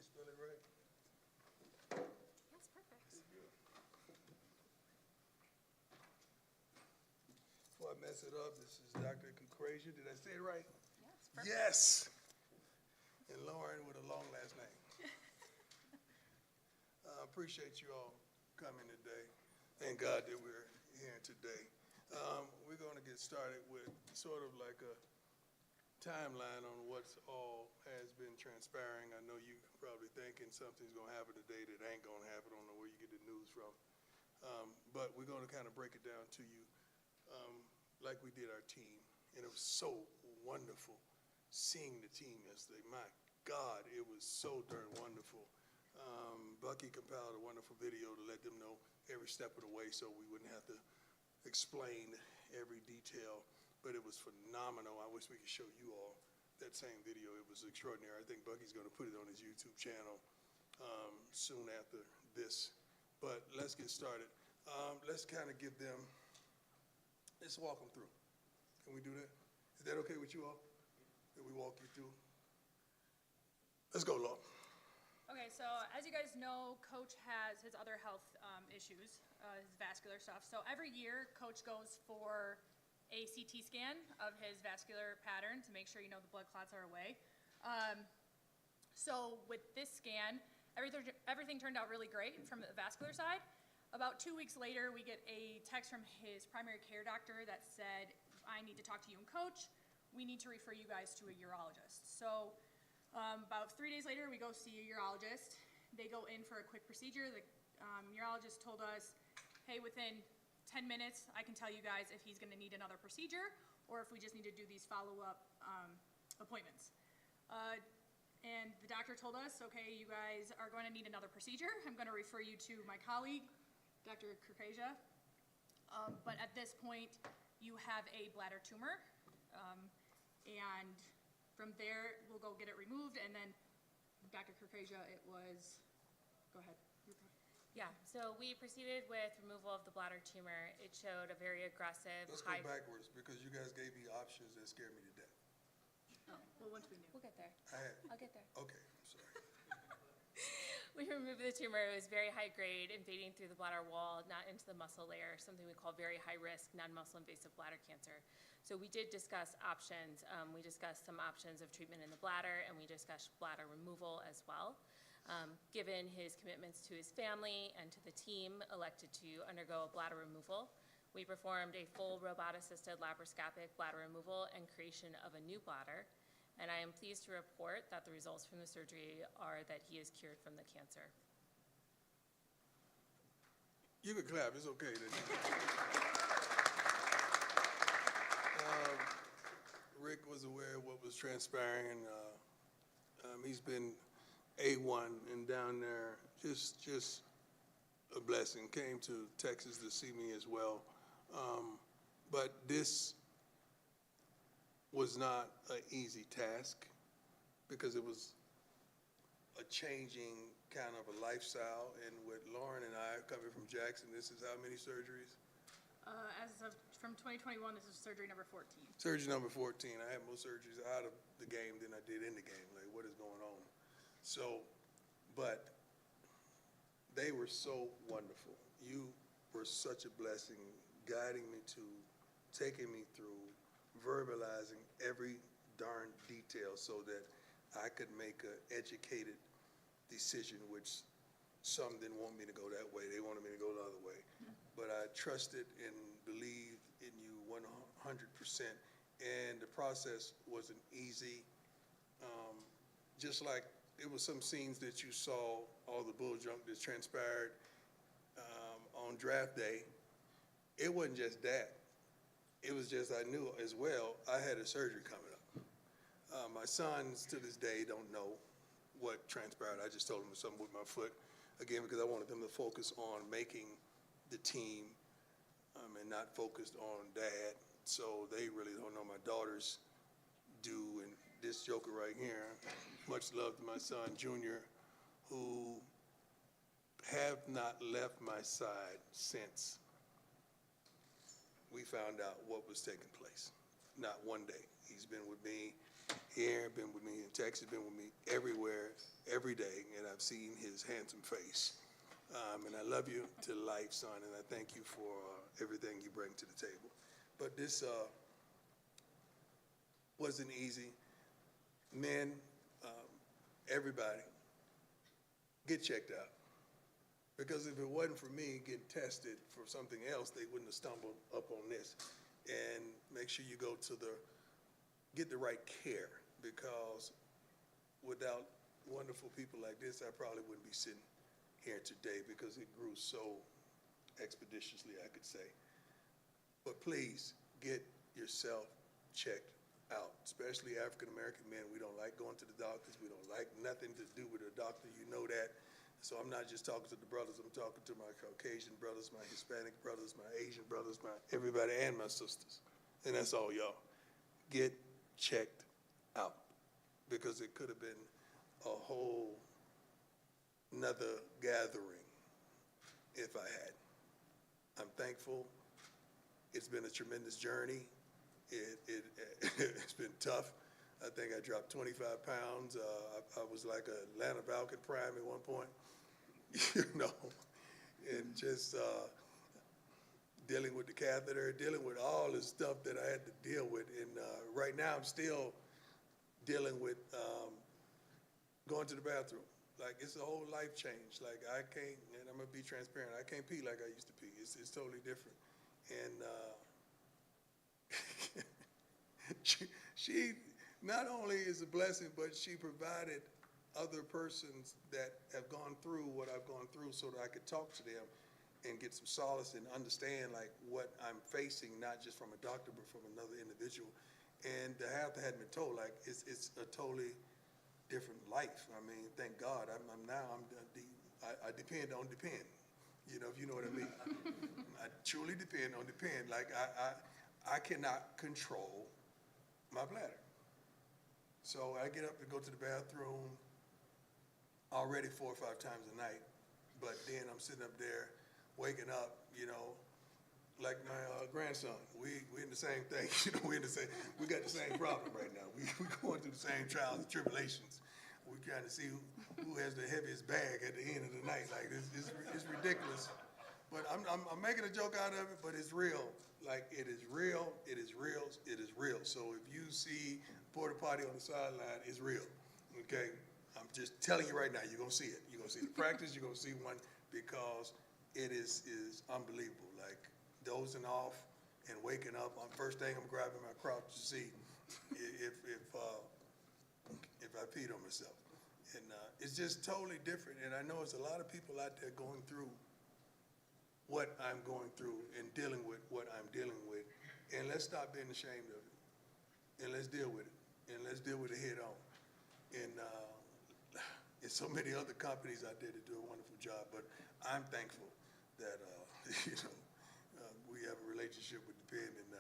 They spell it right? Yes, perfect. Before I mess it up, this is Dr. Concrasia. Did I say it right? Yes, perfect. Yes! And Lauren with a long last name. I appreciate you all coming today. Thank God that we're here today. We're going to get started with sort of like a timeline on what's all has been transpiring. I know you're probably thinking something's going to happen today that ain't going to happen. I don't know where you get the news from. But we're going to kind of break it down to you like we did our team. And it was so wonderful seeing the team yesterday. My God, it was so darn wonderful. Bucky compiled a wonderful video to let them know every step of the way so we wouldn't have to explain every detail, but it was phenomenal. I wish we could show you all that same video. It was extraordinary. I think Bucky's going to put it on his YouTube channel soon after this, but let's get started. Let's kind of give them, let's walk them through. Can we do that? Is that okay with you all? That we walk you through? Let's go, Law. Okay, so as you guys know, Coach has his other health issues, his vascular stuff. So every year, Coach goes for a CT scan of his vascular pattern to make sure the blood clots are away. So with this scan, everything turned out really great from the vascular side. About 2 weeks later, we get a text from his primary care doctor that said, I need to talk to you and Coach. We need to refer you guys to a urologist. So about 3 days later, we go see a urologist. They go in for a quick procedure. The urologist told us, hey, within 10 minutes, I can tell you guys if he's going to need another procedure or if we just need to do these follow-up appointments. And the doctor told us, okay, you guys are going to need another procedure. I'm going to refer you to my colleague, Dr. Concrasia. But at this point, you have a bladder tumor. And from there, we'll go get it removed, and then Dr. Concrasia, it was, go ahead. Yeah, so we proceeded with removal of the bladder tumor. It showed a very aggressive, Let's go backwards because you guys gave me options that scared me to death. Oh, well, once we knew. We'll get there. I'll get there. Okay, I'm sorry. We removed the tumor. It was very high grade, invading through the bladder wall, not into the muscle layer, something we call very high risk, non-muscle invasive bladder cancer. So we did discuss options. We discussed some options of treatment in the bladder, and we discussed bladder removal as well. Given his commitments to his family and to the team, elected to undergo a bladder removal. We performed a full robot-assisted laparoscopic bladder removal and creation of a new bladder. And I am pleased to report that the results from the surgery are that he is cured from the cancer. You can clap, it's okay. Rick was aware of what was transpiring, and he's been A1 and down there, just a blessing. Came to Texas to see me as well. But this was not an easy task because it was a changing kind of a lifestyle. And with Lauren and I coming from Jackson, this is how many surgeries? From 2021, this is surgery number 14. Surgery number 14. I had more surgeries out of the game than I did in the game. Like, what is going on? So, but they were so wonderful. You were such a blessing, guiding me to, taking me through, verbalizing every darn detail so that I could make an educated decision, which some didn't want me to go that way. They wanted me to go the other way. But I trusted and believed in you 100%. And the process wasn't easy. Just like it was some scenes that you saw, all the bull junk that transpired on draft day. It wasn't just that. It was just I knew as well I had a surgery coming up. My sons to this day don't know what transpired. I just told them something with my foot, again, because I wanted them to focus on making the team and not focused on dad. So they really don't know. My daughters do, and this joker right here, much love to my son, Junior, who have not left my side since we found out what was taking place. Not one day. He's been with me here, been with me in Texas, been with me everywhere, every day, and I've seen his handsome face. And I love you to life, son, and I thank you for everything you bring to the table. But this wasn't easy. Men, everybody, get checked out. Because if it wasn't for me getting tested for something else, they wouldn't have stumbled up on this. And make sure you get the right care, because without wonderful people like this, I probably wouldn't be sitting here today, because it grew so expeditiously, I could say. But please get yourself checked out, especially African-American men. We don't like going to the doctors. We don't like nothing to do with a doctor. You know that. So I'm not just talking to the brothers. I'm talking to my Caucasian brothers, my Hispanic brothers, my Asian brothers, my everybody, and my sisters. And that's all, y'all. Get checked out, because it could have been a whole another gathering if I had. I'm thankful. It's been a tremendous journey. It's been tough. I think I dropped 25 pounds. I was like a Atlanta Falcon prime at one point, and just dealing with the catheter, dealing with all the stuff that I had to deal with. And right now I'm still dealing with going to the bathroom. Like, it's a whole life change. Like, I can't, and I'm gonna be transparent, I can't pee like I used to pee. It's totally different. And she not only is a blessing, but she provided other persons that have gone through what I've gone through, so that I could talk to them and get some solace and understand like what I'm facing, not just from a doctor, but from another individual. And the half that hadn't been told, like, it's a totally different life. I mean, thank God. I depend on depend. You know, if you know what I mean. I truly depend on depend. Like, I cannot control my bladder. So I get up and go to the bathroom already 4 or 5 times a night. But then I'm sitting up there waking up, like my grandson. We in the same thing. We got the same problem right now. We going through the same trials and tribulations. We're trying to see who has the heaviest bag at the end of the night. Like, it's ridiculous. But I'm making a joke out of it, but it's real. Like, it is real, it is real, it is real. So if you see porta potty on the sideline, it's real, okay? I'm just telling you right now, you're gonna see it. You're gonna see the practice, you're gonna see one, because it is unbelievable. Like, dozing off and waking up, first thing I'm grabbing my crotch to see if I peed on myself. And it's just totally different. And I know there's a lot of people out there going through what I'm going through and dealing with what I'm dealing with. And let's stop being ashamed of it. And let's deal with it. And let's deal with it head on. And there's so many other companies out there that do a wonderful job. But I'm thankful that, we have a relationship with Depend, and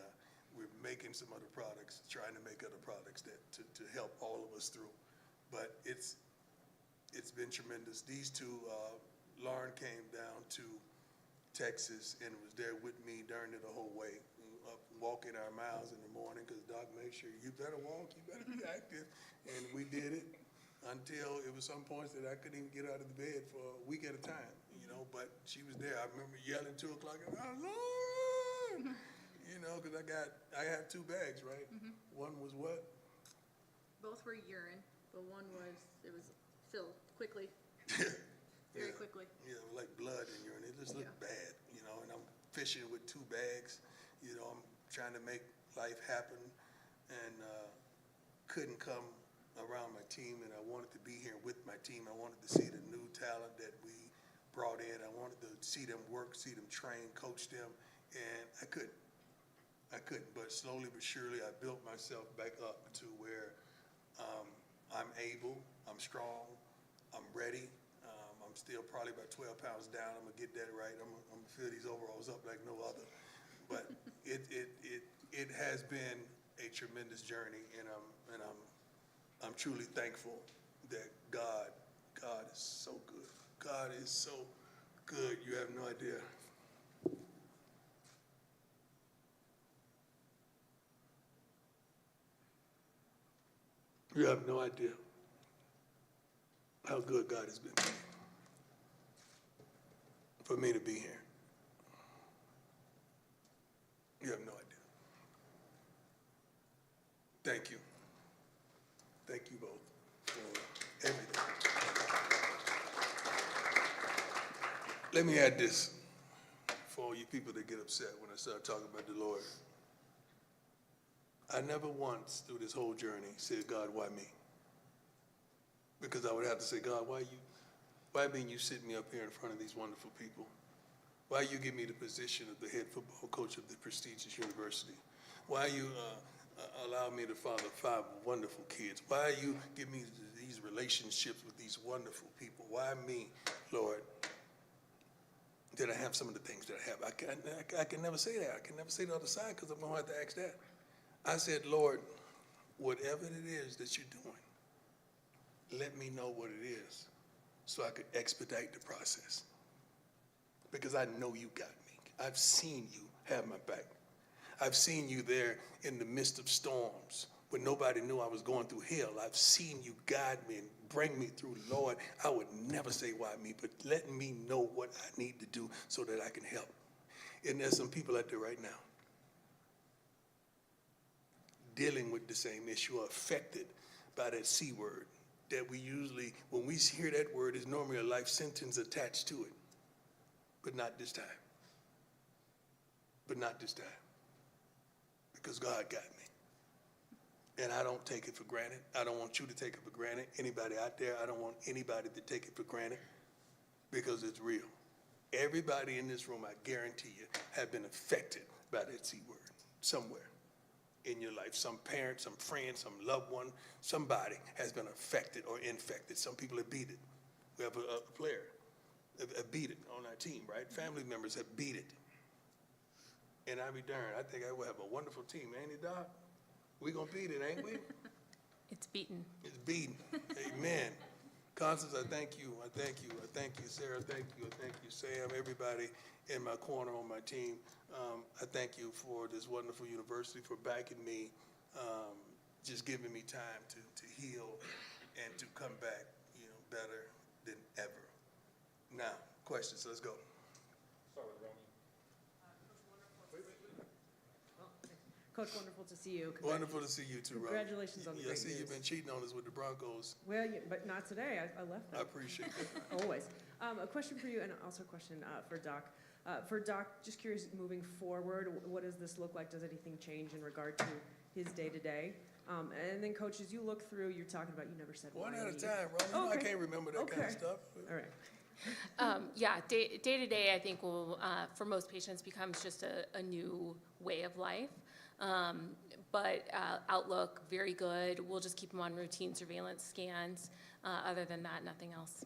we're making some other products, trying to make other products that to help all of us through. But it's been tremendous. These two, Lauren came down to Texas and was there with me during the whole way, up walking our miles in the morning, because Doc made sure you better walk, you better be active. And we did it until it was some points that I couldn't even get out of the bed for a week at a time, but she was there. I remember yelling 2 o'clock, Lord, because I had 2 bags, right? Mm-hmm. One was what? Both were urine, but one was filled quickly. Very quickly. Yeah, like blood and urine. It just looked bad, and I'm fishing with 2 bags. I'm trying to make life happen, and couldn't come around my team, and I wanted to be here with my team. I wanted to see the new talent that we brought in. I wanted to see them work, see them train, coach them, and I couldn't. But slowly but surely, I built myself back up to where I'm able, I'm strong, I'm ready. I'm still probably about 12 pounds down. I'm gonna get that right. I'm gonna fill these overalls up like no other. But it has been a tremendous journey, and I'm truly thankful that God is so good. God is so good. You have no idea. You have no idea how good God has been to me. For me to be here. You have no idea. Thank you. Thank you both for everything. Let me add this for all you people that get upset when I start talking about the Lord. I never once through this whole journey said, God, why me? Because I would have to say, God, why being you sit me up here in front of these wonderful people? Why you give me the position of the head football coach of the prestigious university? Why you allow me to father 5 wonderful kids? Why you give me these relationships with these wonderful people? Why me, Lord? Did I have some of the things that I have? I can never say that. I can never say the other side because I'm going to have to ask that. I said, Lord, whatever it is that you're doing, let me know what it is so I could expedite the process. Because I know you got me. I've seen you have my back. I've seen you there in the midst of storms when nobody knew I was going through hell. I've seen you guide me and bring me through. Lord, I would never say why me, but let me know what I need to do so that I can help. And there's some people out there right now dealing with the same issue, are affected by that C word that we usually, when we hear that word, is normally a life sentence attached to it. But not this time. But not this time. Because God got me. And I don't take it for granted. I don't want you to take it for granted. Anybody out there, I don't want anybody to take it for granted because it's real. Everybody in this room, I guarantee you, have been affected by that C word somewhere in your life. Some parent, some friend, some loved one, somebody has been affected or infected. Some people have beat it. We have a player have beat it on our team, right? Family members have beat it. And I be darned, I think I will have a wonderful team, ain't it, Doc? We gonna beat it, ain't we? It's beaten. It's beaten. Amen. Constance, I thank you. I thank you. I thank you, Sarah. Thank you. I thank you, Sam. Everybody in my corner on my team. I thank you for this wonderful university, for backing me, just giving me time to heal and to come back, better than ever. Now, questions. Let's go. Start with Romy. Coach, wonderful to see you. Wonderful to see you too, Rob. Congratulations on the I great see news. you've been cheating on us with the Broncos. Well, but not today. I left I them. appreciate that. Always. A question for you, and also a question for Doc. For Doc, just curious, moving forward, what does this look like? Does anything change in regard to his day-to-day? And then, Coach, as you look through, you're talking about you never said One why at a me. time, Rob. You know I Okay. can't remember that kind of Okay. stuff. All right. Day to day, I think will, for most patients, becomes just a new way of life. But outlook, very good. We'll just keep them on routine surveillance scans. Other than that, nothing else.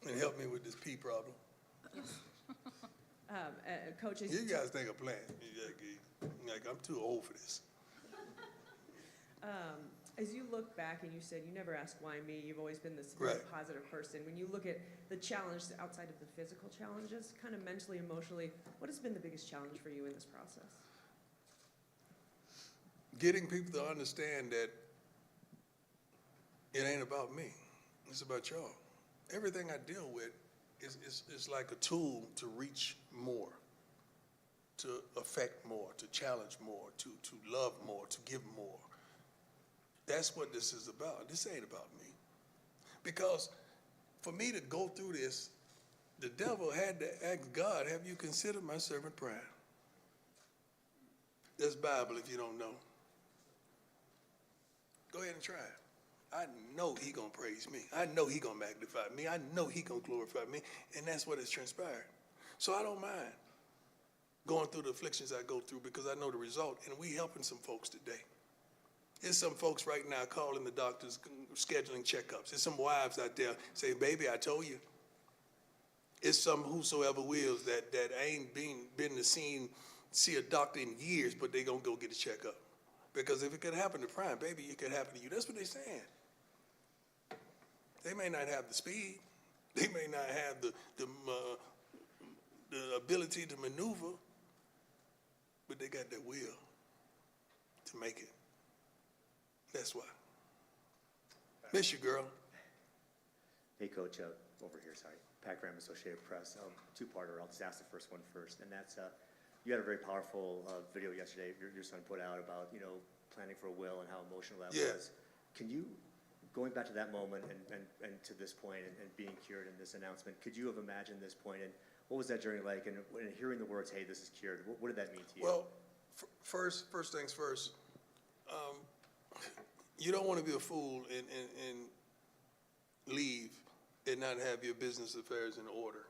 And help me with this pee problem. Coach, as You guys think I'm playing. Like, I'm too old for this. as you look back and you said you never asked why me, you've always been this very Right. positive person. When you look at the challenge outside of the physical challenges, kind of mentally, emotionally, what has been the biggest challenge for you in this process? Getting people to understand that it ain't about me. It's about y'all. Everything I deal with is like a tool to reach more, to affect more, to challenge more, to love more, to give more. That's what this is about. This ain't about me. Because for me to go through this, the devil had to ask God, have you considered my servant prayer? That's Bible if you don't know. Go ahead and try it. I know he gonna praise me. I know he gonna magnify me. I know he gonna glorify me. And that's what has transpired. So I don't mind going through the afflictions I go through because I know the result. And we helping some folks today. There's some folks right now calling the doctors, scheduling checkups. There's some wives out there saying, baby, I told you. It's some whosoever wills that ain't been to see a doctor in years, but they gonna go get a checkup. Because if it could happen to Prime, baby, it could happen to you. That's what they're saying. They may not have the speed. They may not have the ability to maneuver, but they got that will to make it. That's why. Miss you, girl. Hey, Coach, over here, sorry. Pat Graham, Associated Press. Two-parter. I'll just ask the first one first. And that's, you had a very powerful video yesterday your son put out about, planning for a will and how emotional that was. Can you, going back to that moment and to this point and being cured in this announcement, could you have imagined this point? And what was that journey like? And when hearing the words, hey, this is cured, what did that mean to you? Well, first things first, you don't want to be a fool and leave and not have your business affairs in order.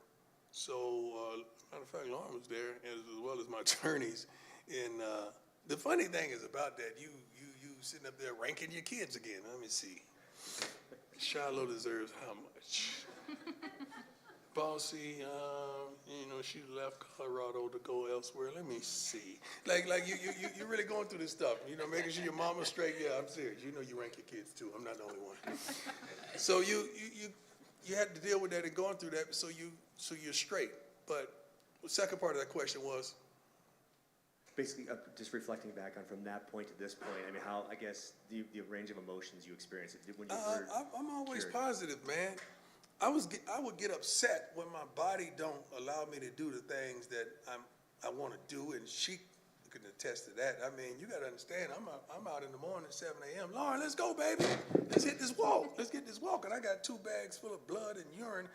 So, matter of fact, Lauren was there as well as my attorneys. And the funny thing is about that, you sitting up there ranking your kids again. Let me see. Shiloh deserves how much? Bossy, she left Colorado to go elsewhere. Let me see. Like you're really going through this stuff. Making sure your mama's straight. Yeah, I'm serious. You rank your kids too. I'm not the only one. So you had to deal with that and going through that. So you're straight. But the second part of that question was. Basically, just reflecting back on from that point to this point, I mean, how, I guess, the range of emotions you experienced when you were I'm always cured. positive, man. I would get upset when my body don't allow me to do the things that I want to do, and she can attest to that. I mean, you got to understand, I'm out in the morning at 7 a.m. Lauren, let's go, baby. Let's hit this walk. Let's get this walk. And I got 2 bags full of blood and urine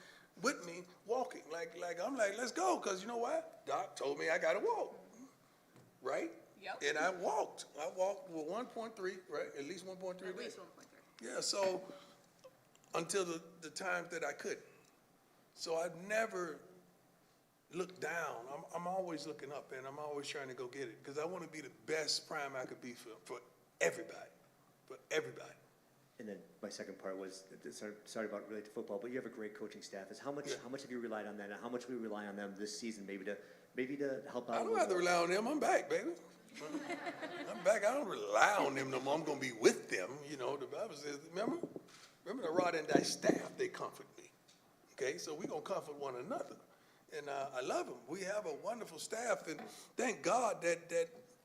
with me walking. I'm like, let's go, because you know what? Doc told me I got to walk. Right? Yep. And I walked with 1.3, right? At least 1.3 a day. At least 1.3. Yeah, so until the time that I couldn't. So I've never looked down. I'm always looking up, and I'm always trying to go get it because I want to be the best prime I could be for everybody. For everybody. And then my second part was, sorry about related to football, but you have a great coaching staff. How much have you relied on that, and how much will you rely on them this season maybe to help out? I don't have to rely on them. I'm back, baby. I'm back. I don't rely on them no more. I'm going to be with them. The Bible says, remember the rod and thy staff, they comfort me. Okay, so we're going to comfort one another. And I love them. We have a wonderful staff, and thank God that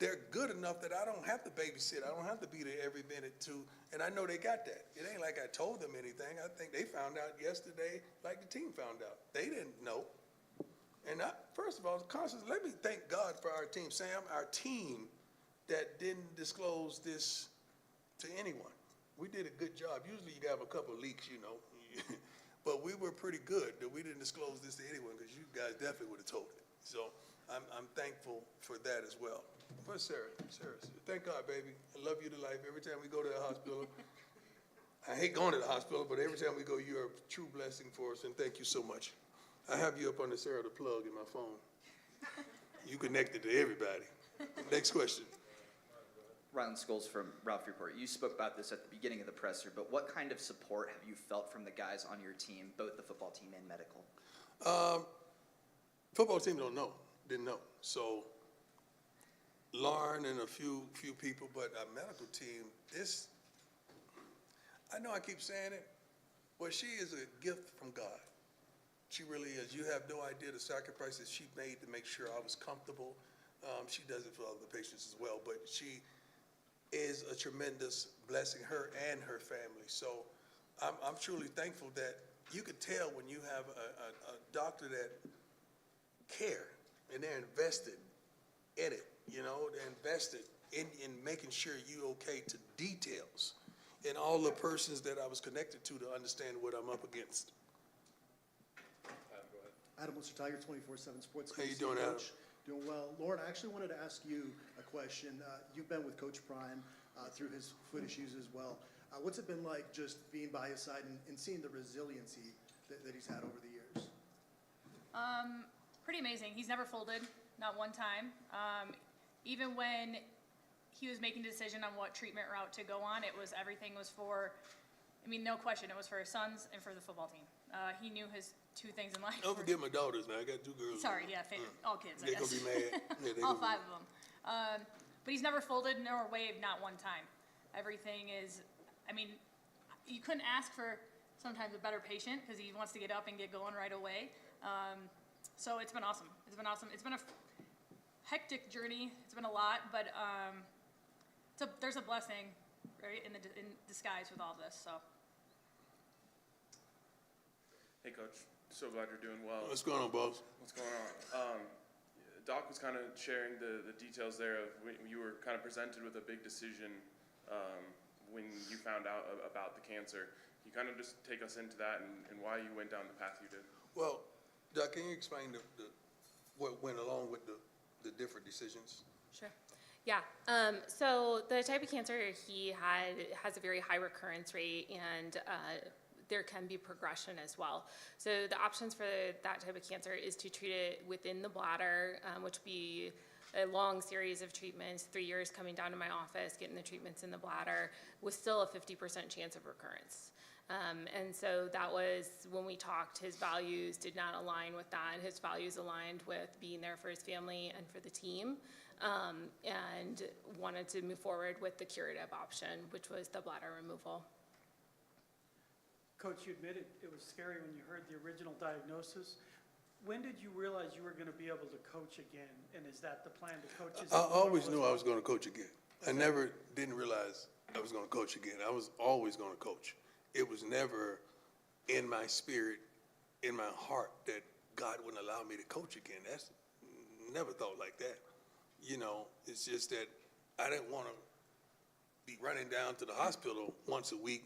they're good enough that I don't have to babysit. I don't have to be there every minute too. And I know they got that. It ain't like I told them anything. I think they found out yesterday like the team found out. They didn't know. And first of all, Constance, let me thank God for our team, Sam, our team that didn't disclose this to anyone. We did a good job. Usually you have a couple of leaks, but we were pretty good that we didn't disclose this to anyone because you guys definitely would have told it. So I'm thankful for that as well. But Sarah, thank God, baby. I love you to life. Every time we go to the hospital, I hate going to the hospital, but every time we go, you're a true blessing for us, and thank you so much. I have you up on the Sarah the plug in my phone. You connected to everybody. Next question. Rylan Scholes from Ralph Report. You spoke about this at the beginning of the presser, but what kind of support have you felt from the guys on your team, both the football team and medical? Football team didn't know. So Lauren and a few people, but our medical team, I know I keep saying it, but she is a gift from God. She really is. You have no idea the sacrifices she made to make sure I was comfortable. She does it for other patients as well, but she is a tremendous blessing, her and her family. So I'm truly thankful that you could tell when you have a doctor that care and they're invested in it. They're invested in making sure you okay to details and all the persons that I was connected to understand what I'm up against. Adam Lister, Tiger 24/7 Sports. How you doing, Adam? Doing well. Lauren, I actually wanted to ask you a question. You've been with Coach Prime through his foot issues as well. What's it been like just being by his side and seeing the resiliency that he's had over the years? Pretty amazing. He's never folded, not one time. Even when he was making a decision on what treatment route to go on, everything was for, no question, it was for his sons and for the football team. He knew his 2 things in life. Don't forget my daughters now. I got 2 girls. Sorry, yeah, all kids, I They're guess. going to be mad. Yeah, All 5 of them. But he's never folded nor waved, not one time. Everything is, you couldn't ask for sometimes a better patient because he wants to get up and get going right away. So it's been awesome. It's been awesome. It's been a hectic journey. It's been a lot, but there's a blessing, right, in disguise with all this. So. Hey, Coach. So glad you're doing well. What's going on, boss? What's going on? Doc was kind of sharing the details there of when you were kind of presented with a big decision when you found out about the cancer. Can you kind of just take us into that and why you went down the path you did? Well, Doc, can you explain what went along with the different decisions? Sure. Yeah. So the type of cancer he has a very high recurrence rate, and there can be progression as well. So the options for that type of cancer is to treat it within the bladder, which would be a long series of treatments, 3 years coming down to my office, getting the treatments in the bladder, with still a 50% chance of recurrence. And so that was, when we talked, his values did not align with that. His values aligned with being there for his family and for the team, and wanted to move forward with the curative option, which was the bladder removal. Coach, you admitted it was scary when you heard the original diagnosis. When did you realize you were going to be able to coach again? And is that the plan to coach? I always knew I was going to coach again. I never didn't realize I was going to coach again. I was always going to coach. It was never in my spirit, in my heart, that God wouldn't allow me to coach again. That's never thought like that. You know, it's just that I didn't want to be running down to the hospital once a week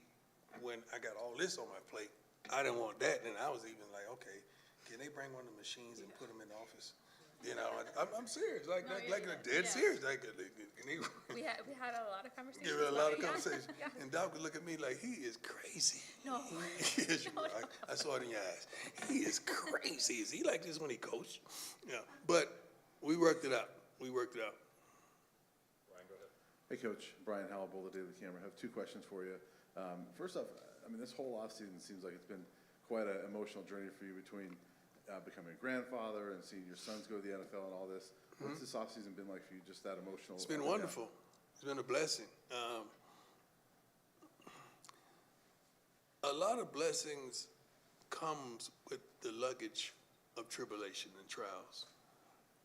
when I got all this on my plate. I didn't want that. And I was even like, okay, can they bring one of the machines and put them in the office? You know, I'm serious, like dead serious. Like, We had a lot of conversations. give it a lot of about it, conversation. Yeah. And Doc would look at me like, he is crazy. No. Yes, you are. I saw it in your eyes. He is crazy. Is he like this when he coached? Yeah. But we worked it out. We worked it out. Hey, Coach. Brian Howell, the Daily Camera. I have two questions for you. First off, I mean, this whole offseason seems like it's been quite an emotional journey for you between becoming a grandfather and seeing your sons go to the NFL and all this. What's this offseason been like for you, just that emotional? It's been wonderful. It's been a blessing. A lot of blessings comes with the luggage of tribulation and trials.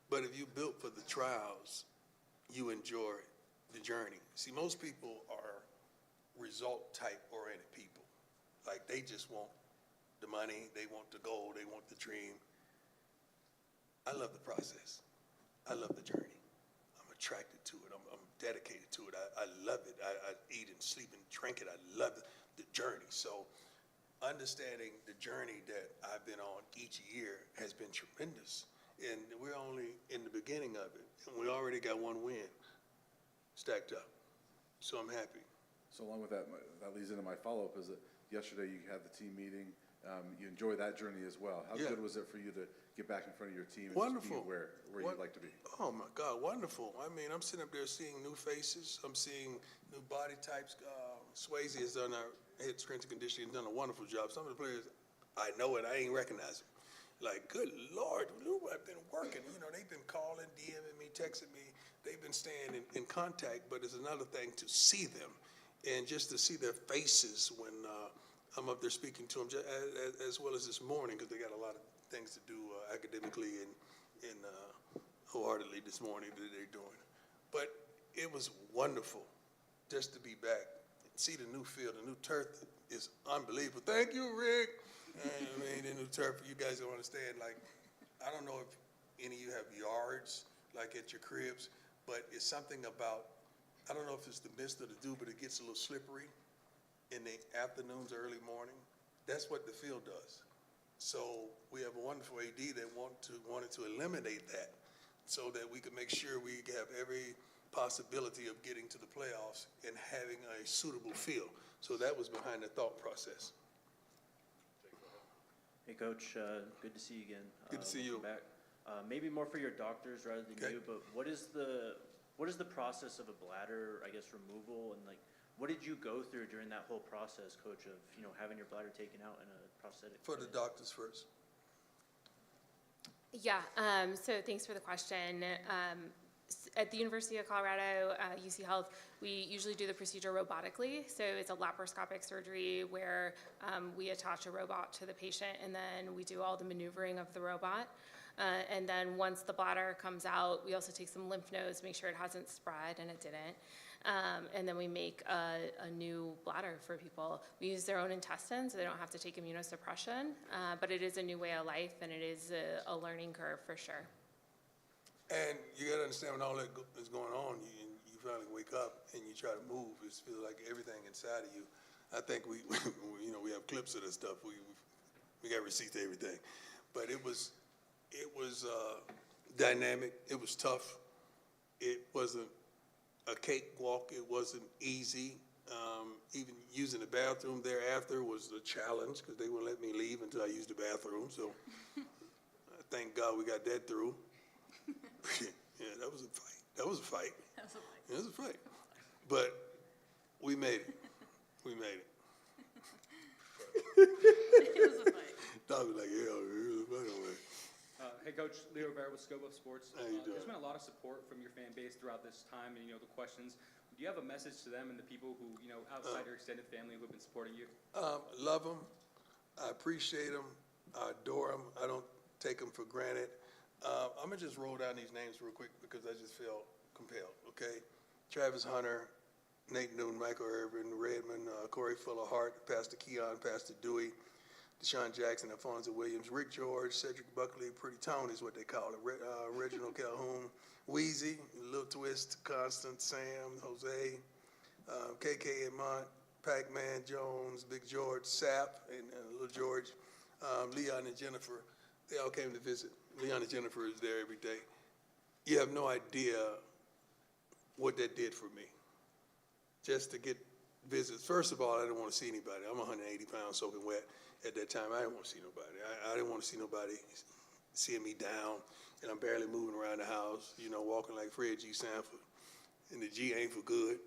But if you built for the trials, you enjoy the journey. See, most people are result-type oriented people. Like, they just want the money, they want the goal, they want the dream. I love the process. I love the journey. I'm attracted to it. I'm dedicated to it. I love it. I eat and sleep and drink it. I love the journey. So understanding the journey that I've been on each year has been tremendous. And we're only in the beginning of it. And we already got one win stacked up. So I'm happy. So along with that, that leads into my follow-up is that yesterday you had the team meeting. You enjoyed that journey as well. How good was it for you to get back in front of your team and Wonderful. Just be where you'd like to be? Oh my God, wonderful. I mean, I'm sitting up there seeing new faces. I'm seeing new body types. Swayze has done our head strength and conditioning, done a wonderful job. Some of the players, I know it, I ain't recognize them. Like, good Lord, Lou, I've been working. You know, they've been calling, DMing me, texting me. They've been staying in contact, but it's another thing to see them and just to see their faces when I'm up there speaking to them, as well as this morning, because they got a lot of things to do academically and wholeheartedly this morning that they're doing. But it was wonderful just to be back, see the new field. The new turf is unbelievable. Thank you, Rick. I mean, the new turf, you guys don't understand. Like, I don't know if any of you have yards, like at your cribs, but it's something about, I don't know if it's the mist or the dew, but it gets a little slippery in the afternoons, early morning. That's what the field does. So we have a wonderful AD that wanted to eliminate that so that we could make sure we have every possibility of getting to the playoffs and having a suitable field. So that was behind the thought process. Hey, Coach, good to see you again. Good to see you. Back. Maybe more for your doctors rather than you, but what is the process of a bladder, I guess, removal, and like, what did you go through during that whole process, Coach, of, you know, having your bladder taken out in a prosthetic? For the doctors first. Yeah, so thanks for the question. At the University of Colorado, UC Health, we usually do the procedure robotically. So it's a laparoscopic surgery where we attach a robot to the patient and then we do all the maneuvering of the robot. And then once the bladder comes out, we also take some lymph nodes, make sure it hasn't spread, and it didn't. And then we make a new bladder for people. We use their own intestines, so they don't have to take immunosuppression, but it is a new way of life, and it is a learning curve for sure. And you gotta understand when all that is going on, you finally wake up and you try to move, it feels like everything inside of you. I think we we have clips of this stuff, we got receipts to everything. But it was dynamic, it was tough, it wasn't a cakewalk, it wasn't easy. Even using the bathroom thereafter was a challenge because they wouldn't let me leave until I used the bathroom. So thank God we got that through. Yeah, that was a fight. That was a fight. It was a fight. But we made it. We made it. It was a fight. Dog was like, yeah, it was a fight over there. Hey, Coach, Leo Rivera with Scope Up Sports. How you doing? There's been a lot of support from your fan base throughout this time, and the questions. Do you have a message to them and the people who outside your extended family who have been supporting you? Love them. I appreciate them. I adore them. I don't take them for granted. I'm gonna just roll down these names real quick because I just feel compelled. Okay, Travis Hunter, Nate Newton, Michael Irvin, Redmond, Corey Fuller Hart, Pastor Keon, Pastor Dewey, Deshaun Jackson, Alfonso Williams, Rick George, Cedric Buckley, Pretty Tony is what they call it, Reginald Calhoun, Wheezy, Lil Twist, Constant, Sam, Jose, KK Edmont, Pac-Man Jones, Big George, Sap, and Little George, Leon and Jennifer. They all came to visit. Leon and Jennifer is there every day. You have no idea what that did for me. Just to get visits. First of all, I didn't want to see anybody. I'm 180 pounds soaking wet at that time. I didn't want to see nobody. I didn't want to see nobody seeing me down, and I'm barely moving around the house, walking like Fred G. Sanford. And the G ain't for good.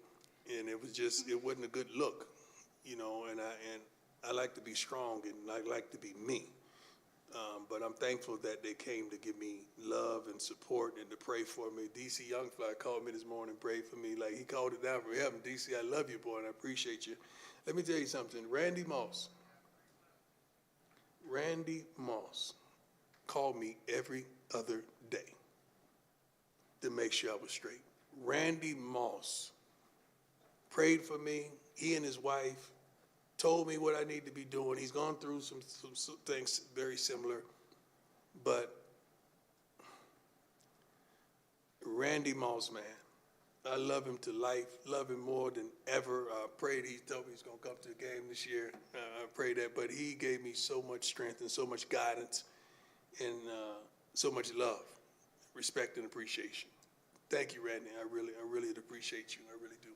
And it wasn't a good look, and I like to be strong and I like to be me. But I'm thankful that they came to give me love and support and to pray for me. DC Youngfly called me this morning, prayed for me. Like, he called it down from heaven. DC, I love you, boy, and I appreciate you. Let me tell you something. Randy Moss called me every other day to make sure I was straight. Randy Moss prayed for me. He and his wife told me what I need to be doing. He's gone through some things very similar, but Randy Moss, man, I love him to life, love him more than ever. I prayed, he told me he's going to come to the game this year. I prayed that, but he gave me so much strength and so much guidance and so much love, respect, and appreciation. Thank you, Randy. I really appreciate you. I really do.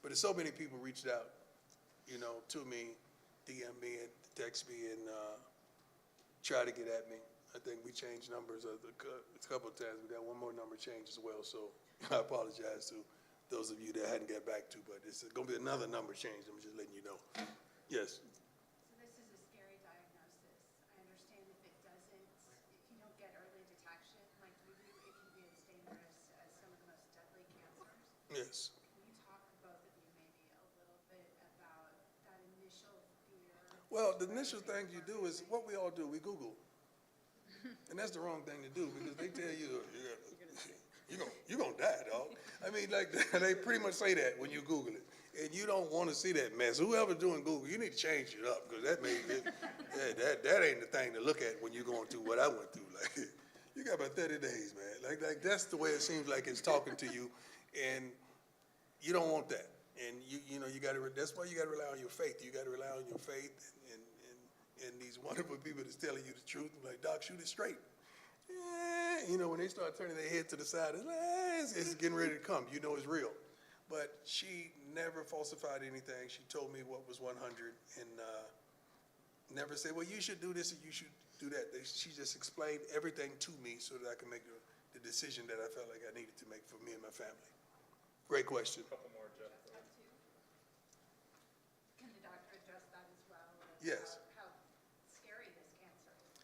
But there's so many people reached out, to me, DM me and text me and try to get at me. I think we changed numbers a couple of times. We got one more number change as well, so I apologize to those of you that I hadn't got back to, but it's going to be another number change. I'm just letting you know. Yes. So this is a scary diagnosis. I understand if you don't get early detection like you do, it can be as dangerous as some of the most deadly cancers. Yes. Well, the initial thing you do is what we all do. We Google, and that's the wrong thing to do because they tell you you're gonna die, dog. I mean, like they pretty much say that when you Google it, and you don't want to see that mess. Whoever's doing Google, you need to change it up because that ain't the thing to look at when you're going through what I went through. Like, you got about 30 days, man. Like that's the way it seems like it's talking to you, and you don't want that. And you that's why you got to rely on your faith. You got to rely on your faith and these wonderful people that's telling you the truth. I'm like, Doc, shoot it straight. When they start turning their head to the side, it's getting ready to come. It's real. But she never falsified anything. She told me what was 100 and never said, well, you should do this and you should do that. She just explained everything to me so that I can make the decision that I felt like I needed to make for me and my family. Great question. Couple more, Jeff. Can the doctor address that as well? Yes. How scary this cancer is?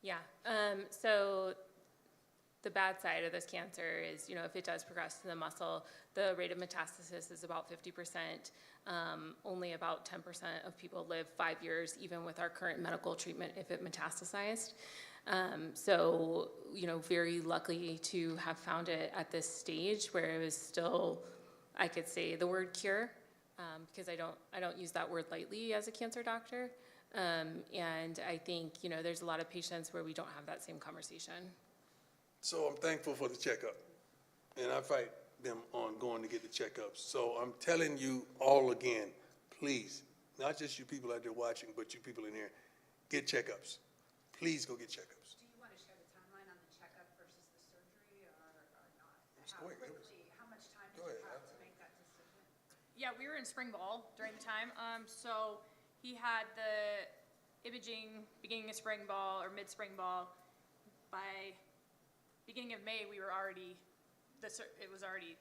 Yeah. So the bad side of this cancer is, if it does progress to the muscle, the rate of metastasis is about 50%. Only about 10% of people live 5 years, even with our current medical treatment, if it metastasized. So, very lucky to have found it at this stage where it was still I could say the word cure, because I don't use that word lightly as a cancer doctor. And I think, there's a lot of patients where we don't have that same conversation. So I'm thankful for the checkup, and I fight them on going to get the checkups. So I'm telling you all again, please, not just you people out there watching, but you people in here, get checkups. Please go get checkups. Do you want to share the timeline on the checkup versus the surgery or not? It's How quick. quickly, how much time did Go you ahead. have to make that decision? Yeah, we were in spring ball during the time. So he had the imaging beginning of spring ball or mid-spring ball. By beginning of May, we were already, the surgery was already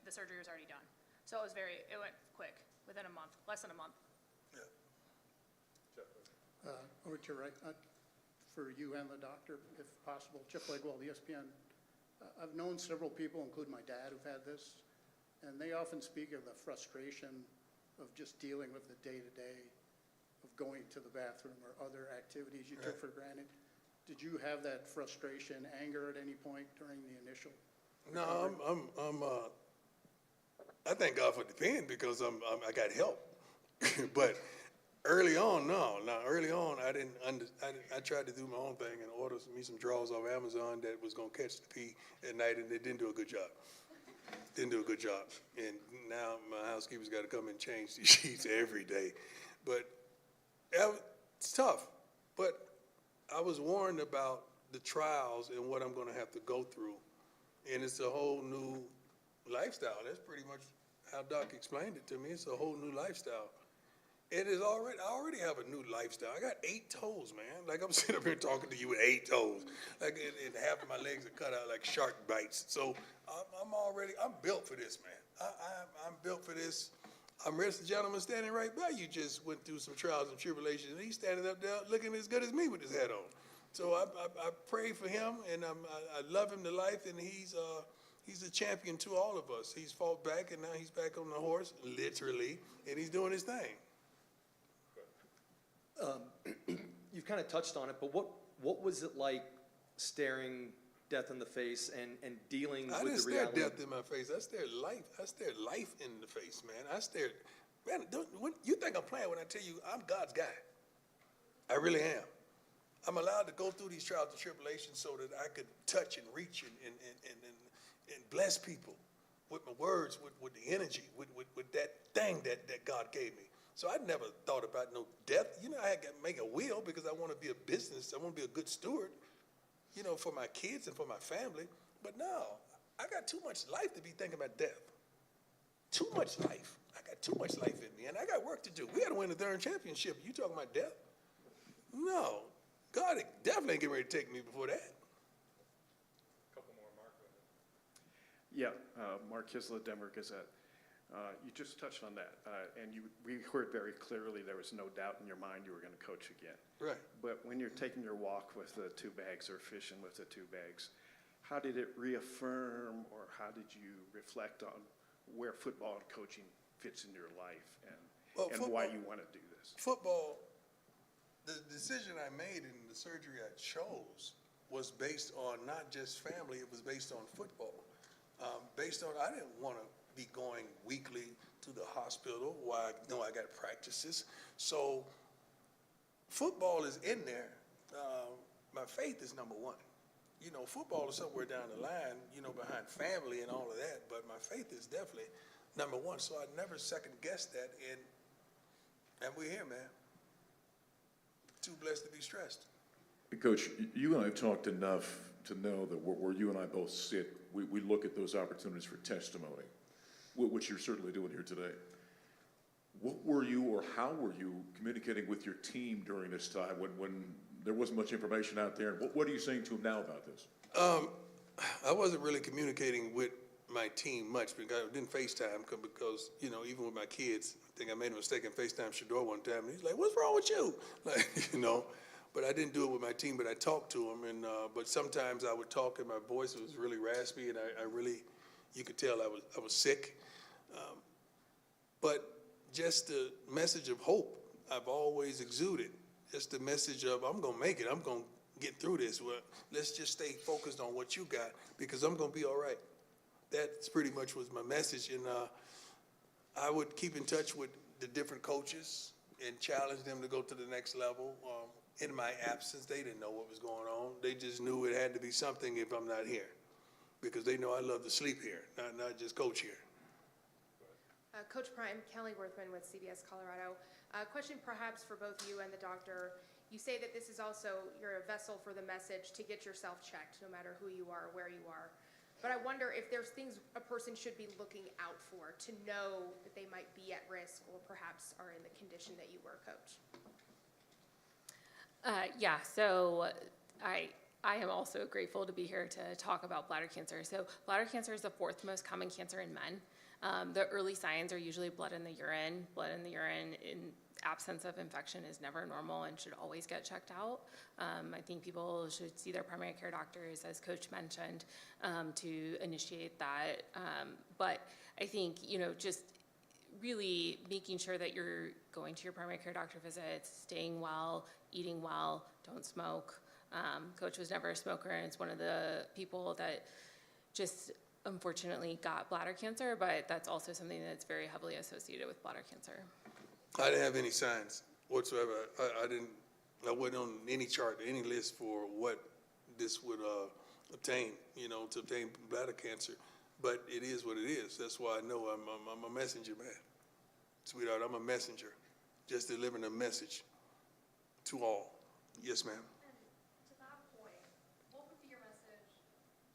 done. So it went quick, within a month, less than a month. Yeah. Over to your right, for you and the doctor, if possible. Chip Legwell, ESPN. I've known several people, including my dad, who've had this, and they often speak of the frustration of just dealing with the day-to-day of going to the bathroom or other activities you took for granted. Did you have that frustration, anger at any point during the initial? No, I thank God for the pen because I got help. But early on, early on, I tried to do my own thing and order me some drawers off Amazon that was gonna catch the pee at night, and they didn't do a good job. And now my housekeeper's got to come and change these sheets every day. But it's tough. But I was warned about the trials and what I'm gonna have to go through. And it's a whole new lifestyle. That's pretty much how Doc explained it to me. It's a whole new lifestyle. I already have a new lifestyle. I got 8 toes, man. Like I'm sitting up here talking to you with 8 toes. Like and half of my legs are cut out like shark bites. So I'm built for this, man. I'm built for this. I'm the gentleman standing right by you just went through some trials and tribulations, and he's standing up there looking as good as me with his hat on. So I pray for him, and I love him to life, and he's a champion to all of us. He's fought back, and now he's back on the horse, literally, and he's doing his thing. You've kind of touched on it, but what was it like staring death in the face and dealing with the reality? I didn't stare death in my face. I stared life in the face, man. Man, you think I'm playing when I tell you I'm God's guy. I really am. I'm allowed to go through these trials and tribulations so that I could touch and reach and bless people with my words, with the energy, with that thing that God gave me. So I never thought about no death. I had to make a will because I want to be a business. I want to be a good steward, for my kids and for my family. But no, I got too much life to be thinking about death. Too much life. I got too much life in me, and I got work to do. We got to win the third championship. You talking about death? No. God definitely ain't getting ready to take me before that. Couple more, Mark. Yeah, Mark Kisla, Denver Gazette. You just touched on that, and we heard very clearly there was no doubt in your mind you were going to coach again. Right. But when you're taking your walk with the 2 bags or fishing with the 2 bags, how did it reaffirm or how did you reflect on where football and coaching fits in your life and why you want to do this? Football, the decision I made and the surgery I chose was based on not just family, it was based on football. I didn't want to be going weekly to the hospital while I know I got practices. So football is in there. My faith is number one. Football is somewhere down the line, behind family and all of that, but my faith is definitely number one. So I never second guessed that, and we're here, man. Too blessed to be stressed. Coach, you and I have talked enough to know that where you and I both sit, we look at those opportunities for testimony, which you're certainly doing here today. What were you or how were you communicating with your team during this time when there wasn't much information out there? And what are you saying to them now about this? I wasn't really communicating with my team much because I didn't FaceTime because, even with my kids, I think I made a mistake and FaceTime Shador one time. And he's like, what's wrong with you? But I didn't do it with my team, but I talked to them. But sometimes I would talk and my voice was really raspy and I really, you could tell I was sick. But just the message of hope I've always exuded. Just the message of I'm going to make it. I'm going to get through this. Well, let's just stay focused on what you got because I'm going to be all right. That's pretty much was my message. And I would keep in touch with the different coaches and challenge them to go to the next level. In my absence, they didn't know what was going on. They just knew it had to be something if I'm not here, because they know I love to sleep here, not just coach here. Coach Prime, Kelly Worthman with CBS Colorado. Question perhaps for both you and the doctor. You say that this is also, you're a vessel for the message to get yourself checked, no matter who you are, where you are. But I wonder if there's things a person should be looking out for to know that they might be at risk or perhaps are in the condition that you were, Coach. Yeah, so I am also grateful to be here to talk about bladder cancer. So bladder cancer is the 4th most common cancer in men. The early signs are usually blood in the urine. Blood in the urine in absence of infection is never normal and should always get checked out. I think people should see their primary care doctors, as Coach mentioned, to initiate that. But I think, just really making sure that you're going to your primary care doctor visits, staying well, eating well, don't smoke. Coach was never a smoker, and it's one of the people that just unfortunately got bladder cancer, but that's also something that's very heavily associated with bladder cancer. I didn't have any signs whatsoever. I wasn't on any chart, any list for what this would obtain, to obtain bladder cancer. But it is what it is. That's why I know I'm a messenger, man. Sweetheart, I'm a messenger, just delivering a message to all. Yes, ma'am. To that point, what would be your message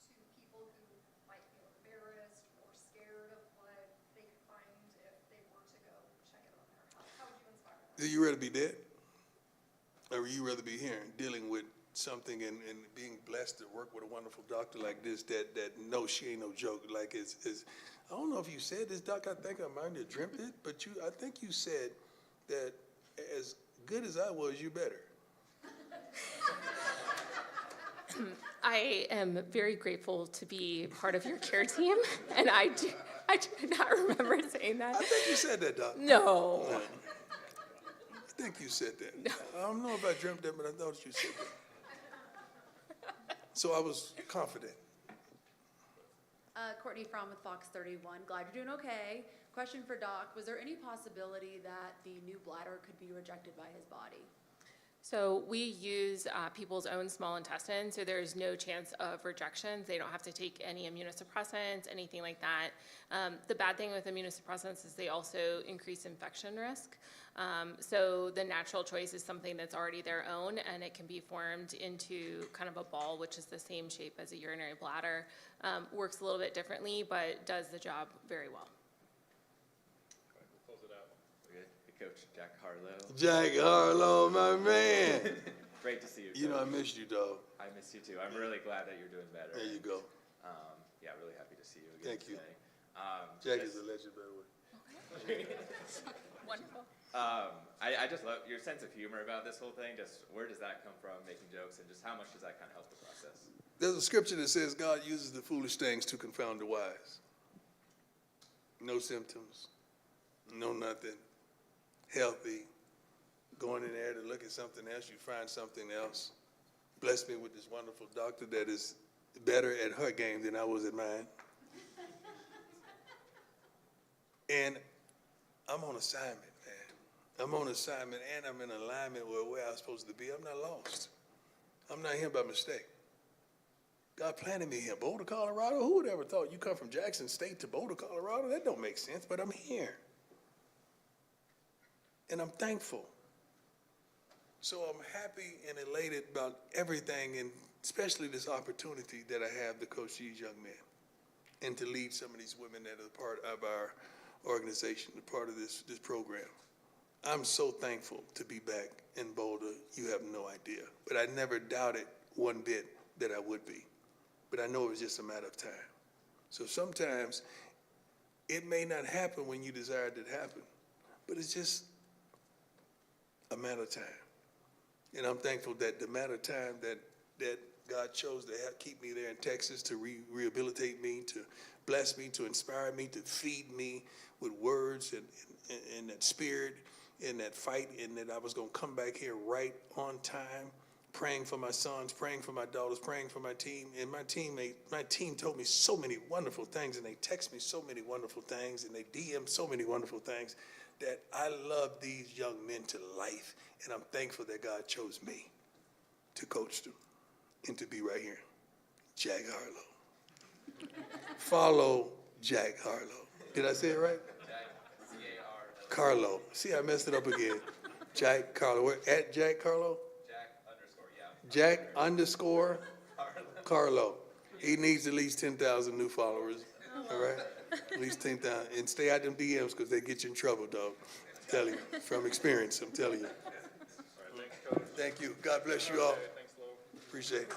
to people who might feel embarrassed or scared of what they could find if they were to go check it on their health? How would you inspire them? Do you rather be dead? Or would you rather be here dealing with something and being blessed to work with a wonderful doctor like this that knows she ain't no joke? Like, I don't know if you said this, Doc, I think I might have dreamt it, but I think you said that as good as I was, you better. I am very grateful to be part of your care team, and I do not remember saying that. I think you said that, Doc. No. I think you said that. No. I don't know if I dreamt that, but I thought you said that. So I was confident. Courtney Fromm with Fox 31. Glad you're doing okay. Question for Doc. Was there any possibility that the new bladder could be rejected by his body? So we use people's own small intestine, so there's no chance of rejections. They don't have to take any immunosuppressants, anything like that. The bad thing with immunosuppressants is they also increase infection risk. So the natural choice is something that's already their own, and it can be formed into kind of a ball, which is the same shape as a urinary bladder. Works a little bit differently, but does the job very well. We'll close it out. Okay. Coach Jack Harlow. Jack Harlow, my man. Great to see you, Coach. You know I missed you, dog. I missed you too. I'm really glad that you're doing better. There you go. Yeah, really happy to see you again. Thank you. Today. Jack is a legend, by the way. Wonderful. I just love your sense of humor about this whole thing. Just where does that come from, making jokes, and just how much does that kind of help the process? There's a scripture that says God uses the foolish things to confound the wise. No symptoms, no nothing, healthy, going in there to look at something else, you find something else. Bless me with this wonderful doctor that is better at her game than I was at mine. And I'm on assignment, man. I'm on assignment, and I'm in alignment with where I'm supposed to be. I'm not lost. I'm not here by mistake. God planted me here. Boulder, Colorado? Who would ever thought you come from Jackson State to Boulder, Colorado? That don't make sense, but I'm here. And I'm thankful. So I'm happy and elated about everything, and especially this opportunity that I have to coach these young men and to lead some of these women that are part of our organization, a part of this program. I'm so thankful to be back in Boulder. You have no idea. But I never doubted one bit that I would be. But I know it was just a matter of time. So sometimes it may not happen when you desire it to happen, but it's just a matter of time. And I'm thankful that the matter of time that God chose to keep me there in Texas, to rehabilitate me, to bless me, to inspire me, to feed me with words and that spirit and that fight, and that I was going to come back here right on time praying for my sons, praying for my daughters, praying for my team. And my team told me so many wonderful things, and they text me so many wonderful things, and they DM so many wonderful things that I love these young men to life. And I'm thankful that God chose me to coach them and to be right here. Jack Harlow. Follow Jack Harlow. Did I say it right? Carlo. See, I messed it up again. Jack Carlo. We're at Jack Carlo? Jack underscore Carlo. He needs at least 10,000 new followers. All right? At least 10,000. And stay out them DMs because they get you in trouble, dog. I'm telling you. From experience, I'm telling you. Thank you. God bless you all. Appreciate it.